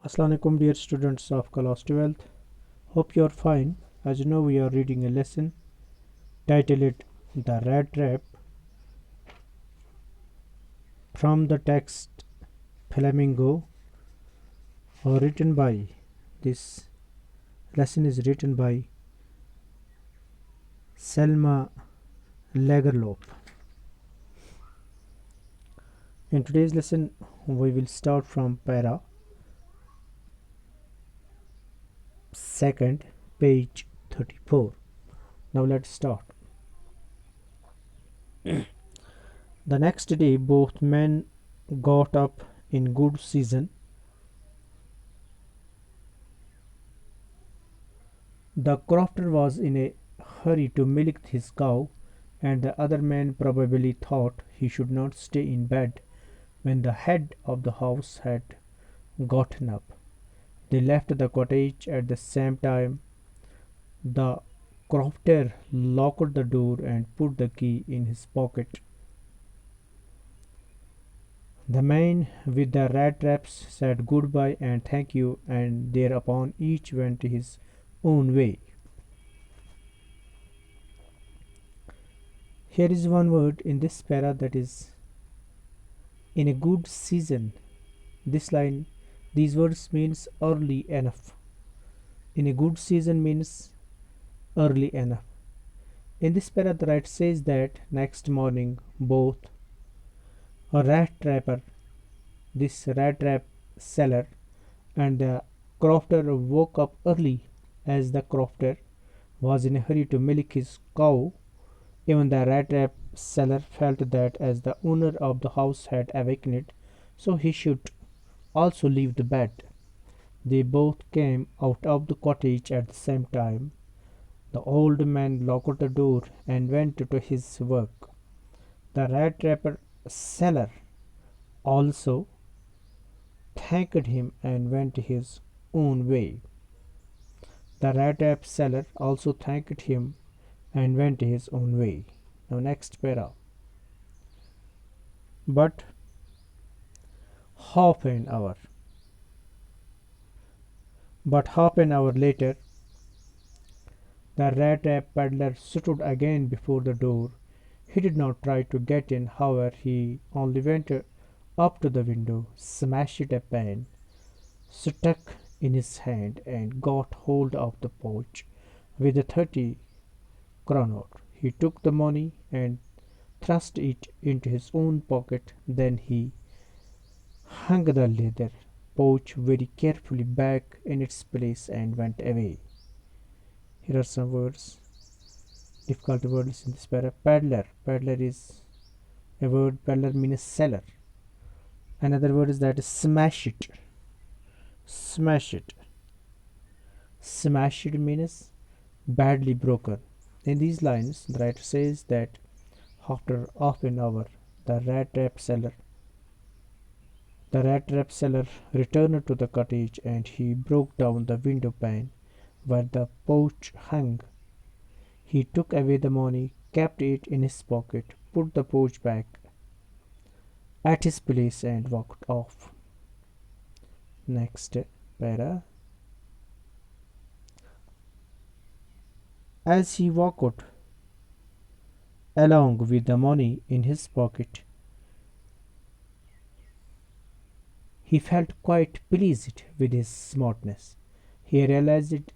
Assalamualaikum dear students of class 12th. Hope you are fine. As you know, we are reading a lesson titled The Rat Trap from the text Flamingo, written by this lesson is written by Selma Lagerlof. In today's lesson, we will start from para second, page 34. Now let's start. The next day, both men got up in good season. The crofter was in a hurry to milk his cow, and the other man probably thought he should not stay in bed when the head of the house had gotten up. They left the cottage at the same time. The crofter locked the door and put the key in his pocket. The man with the rat traps said goodbye and thank you, and thereupon each went his own way. Here is one word in this para, that is in a good season. This line, these words means early enough. In a good season means early enough. In this para, the writer says that next morning both a rat trapper, this rat trap seller, and the crofter woke up early. As the crofter was in a hurry to milk his cow, even the rat trap seller felt that as the owner of the house had awakened, so he should also leave the bed. They both came out of the cottage at the same time. The old man locked the door and went to his work. The rat trapper seller also thanked him and went his own way. The rat trap seller also thanked him and went his own way. Now next para. But half an hour. But half an hour later, the rat trap peddler stood again before the door. He did not try to get in, however, he only went up to the window, smashed a pen stuck in his hand, and got hold of the pouch with the 30 kroner. He took the money and thrust it into his own pocket. Then he hung the leather pouch very carefully back in its place and went away. Here are some words, difficult words in this para. Peddler. Peddler is a word. Peddler means seller. Another word is that smash it. Smash it. Smash it means badly broken. In these lines, the writer says that after half an hour, the rat trap seller returned to the cottage, and he broke down the window pane where the pouch hung. He took away the money, kept it in his pocket, put the pouch back at his place, and walked off. Next para. As he walked along with the money in his pocket, he felt quite pleased with his smartness. He realized,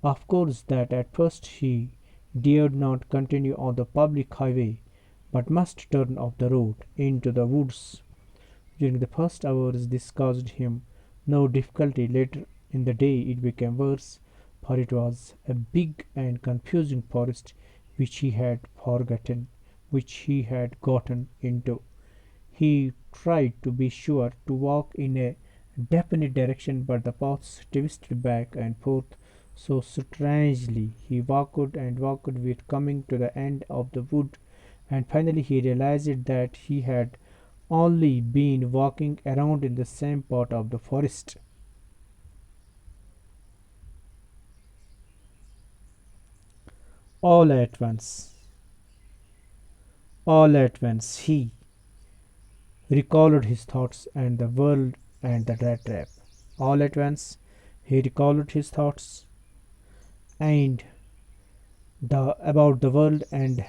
of course, that at first he dared not continue on the public highway, but must turn off the road into the woods. During the first hours, this caused him no difficulty. Later in the day, it became worse, for it was a big and confusing forest which he had gotten into. He tried to be sure to walk in a definite direction, but the paths twisted back and forth so strangely. He walked and walked with coming to the end of the wood, and finally he realized that he had only been walking around in the same part of the forest. All at once, he recalled his thoughts and the world and the rat trap. All at once he recalled his thoughts and about the world and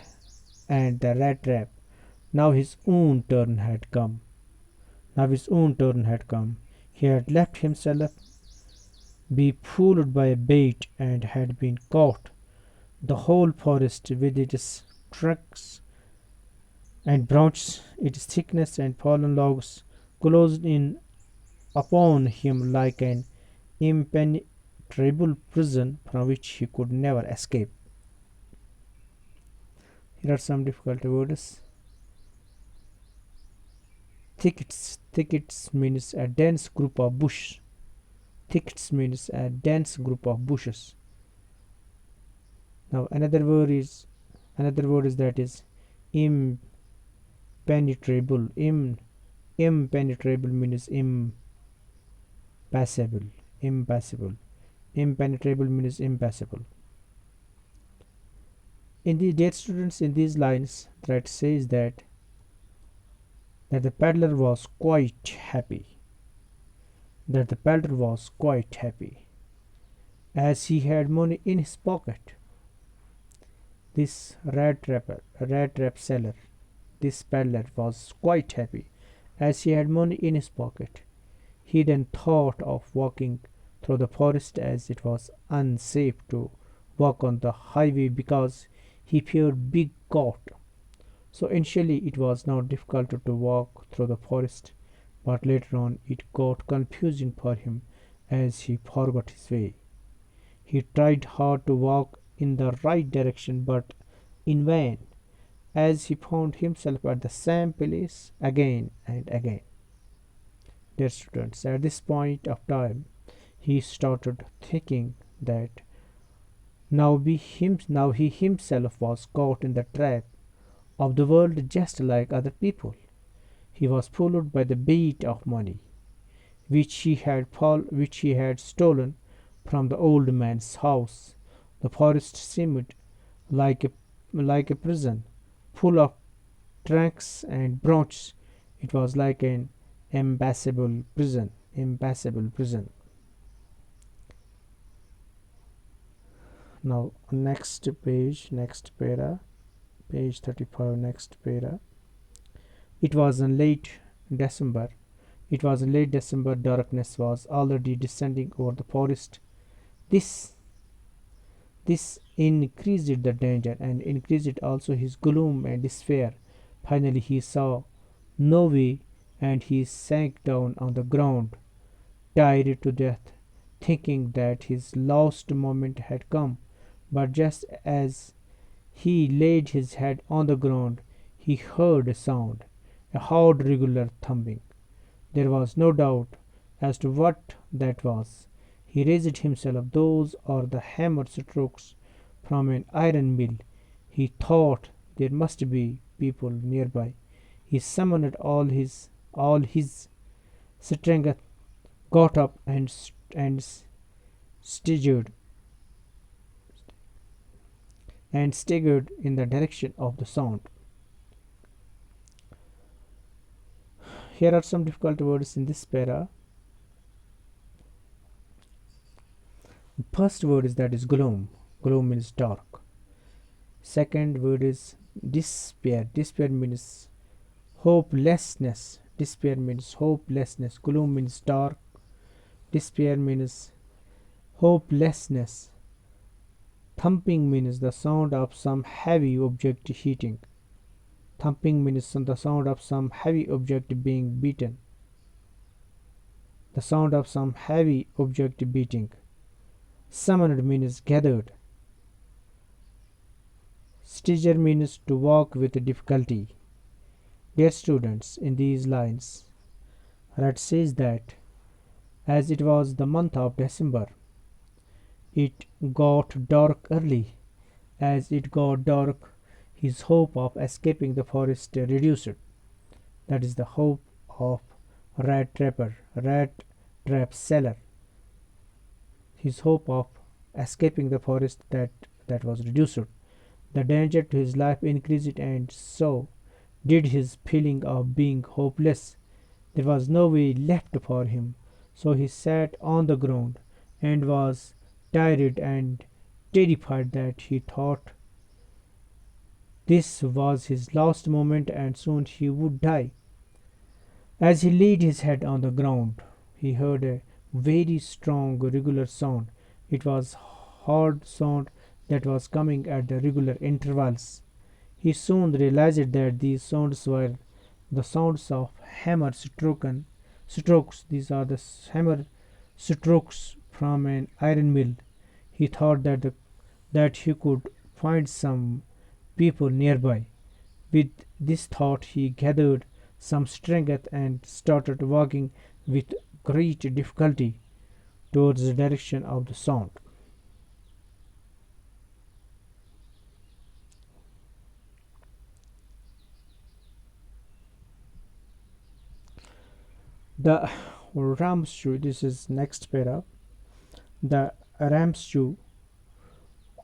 the rat trap. Now his own turn had come. Now his own turn had come. He had left himself be fooled by a bait and had been caught. The whole forest, with its trunks and branches, its thickness and fallen logs, closed in upon him like an impenetrable prison from which he could never escape. Here are some difficult words. Thickets. Thickets means a dense group of bush. Thickets means a dense group of bushes. Now another word is that is impenetrable. Impenetrable means impassable. Impassable. Impenetrable means impassable. In the dear students, in these lines that says that the peddler was quite happy. That the peddler was quite happy, as he had money in his pocket. This rat trap seller, this peddler was quite happy, as he had money in his pocket. He then thought of walking through the forest, as it was unsafe to walk on the highway because he feared big goat. So initially it was not difficult to walk through the forest, but later on it got confusing for him as he forgot his way. He tried hard to walk in the right direction, but in vain, as he found himself at the same place again and again. Dear students, at this point of time, he started thinking that now he himself was caught in the trap of the world just like other people. He was followed by the bait of money, which he had stolen from the old man's house. The forest seemed like a like a prison, full of trunks and branches. It was like an impassable prison. Impassable prison. Now next page, next para, page 35, next para. It was in late December. It was in late December. Darkness was already descending over the forest. This this increased the danger and increased also his gloom and despair. Finally he saw no way and he sank down on the ground, tired to death, thinking that his last moment had come. But just as he laid his head on the ground, he heard a sound, a hard, regular thumping. There was no doubt as to what that was. He raised himself. Those are the hammer strokes from an iron mill. He thought there must be people nearby. He summoned all his strength, got up and staggered staggered in the direction of the sound. Here are some difficult words in this para. The first word is that is gloom. Gloom means dark. Second word is despair. Despair means hopelessness. Despair means hopelessness. Gloom means dark. Despair means hopelessness. Thumping means the sound of some heavy object hitting. Thumping means the sound of some heavy object being beaten. The sound of some heavy object beating. Summoned means gathered. Stagger means to walk with difficulty. Dear students, in these lines, Rat says that as it was the month of December, it got dark early. As it got dark, his hope of escaping the forest reduced. That is the hope of rat trap seller. His hope of escaping the forest that was reduced. The danger to his life increased, and so did his feeling of being hopeless. There was no way left for him, So he sat on the ground and was tired and terrified that he thought this was his last moment and soon he would die. As he laid his head on the ground, he heard a very strong regular sound. It was hard sound that was coming at the regular intervals. He soon realized that these sounds were the sounds of hammer strokes. These are the hammer strokes from an iron mill. He thought that he could find some people nearby. With this thought, he gathered some strength and started walking with great difficulty towards the direction of the sound. The Ramshu, this is next para, the Ramshu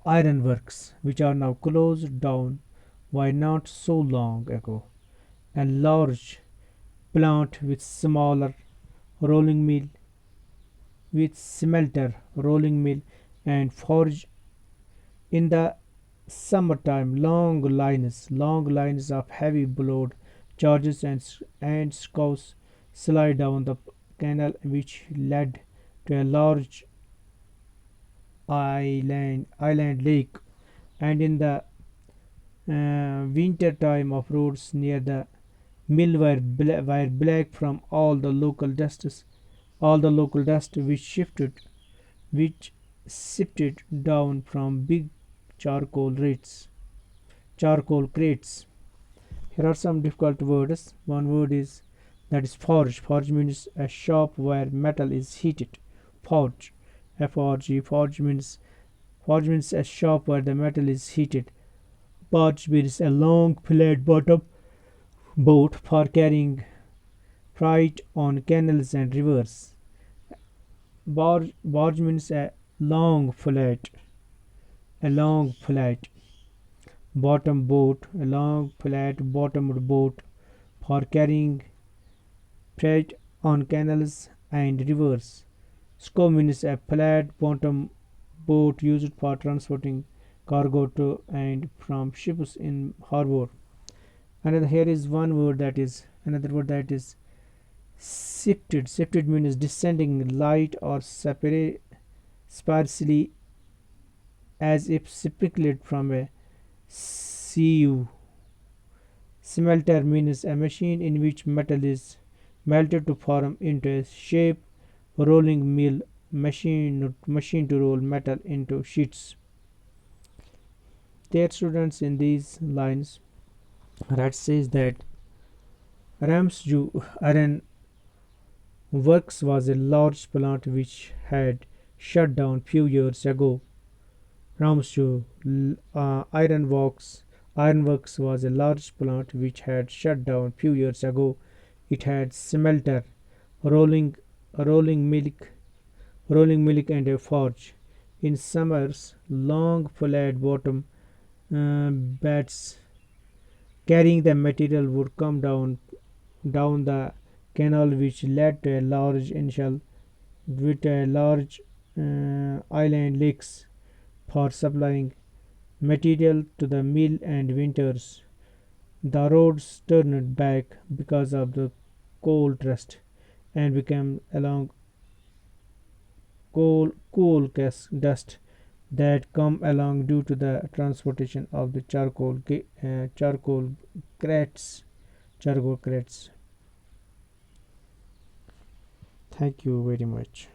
ironworks, which are now closed down, were not so long ago a large plant with smaller rolling mill, with smelter, rolling mill, and forge. In the summertime, long lines of heavy blood charges and scows slide down the canal which led to a large island lake, and in the winter time of roads near the mill were black from all the local dust which sifted down from big charcoal rates charcoal crates. Here are some difficult words. One word is that is forge. Forge means a shop where metal is heated. Forge, F-O-R-G. Forge means a shop where the metal is heated. Barge means a long flat bottom boat for carrying freight on canals and rivers. Barge means a long flat a long flat bottomed boat for carrying freight on canals and rivers. Scow means a flat bottom boat used for transporting cargo to and from ships in harbor. Another here is one word that is another word that is sifted. Sifted means descending light or separate sparsely as if sprinkled from a sieve. Smelter means a machine in which metal is melted to form into a shape. Rolling mill machine to roll metal into sheets. Dear students, in these lines, Rat says that Ramsju Iron Works was a large plant which had shut down few years ago. Ramsju Ironworks was a large plant which had shut down few years ago. It had smelter, rolling rolling milk and a forge. In summers, long flat bottom bats carrying the material would come down the canal which led to a large initial with a large island lakes for supplying material to the mill and winters. The roads turned back because of the coal dust and became along dust that come along due to the transportation of the crates charcoal crates. Thank you very much.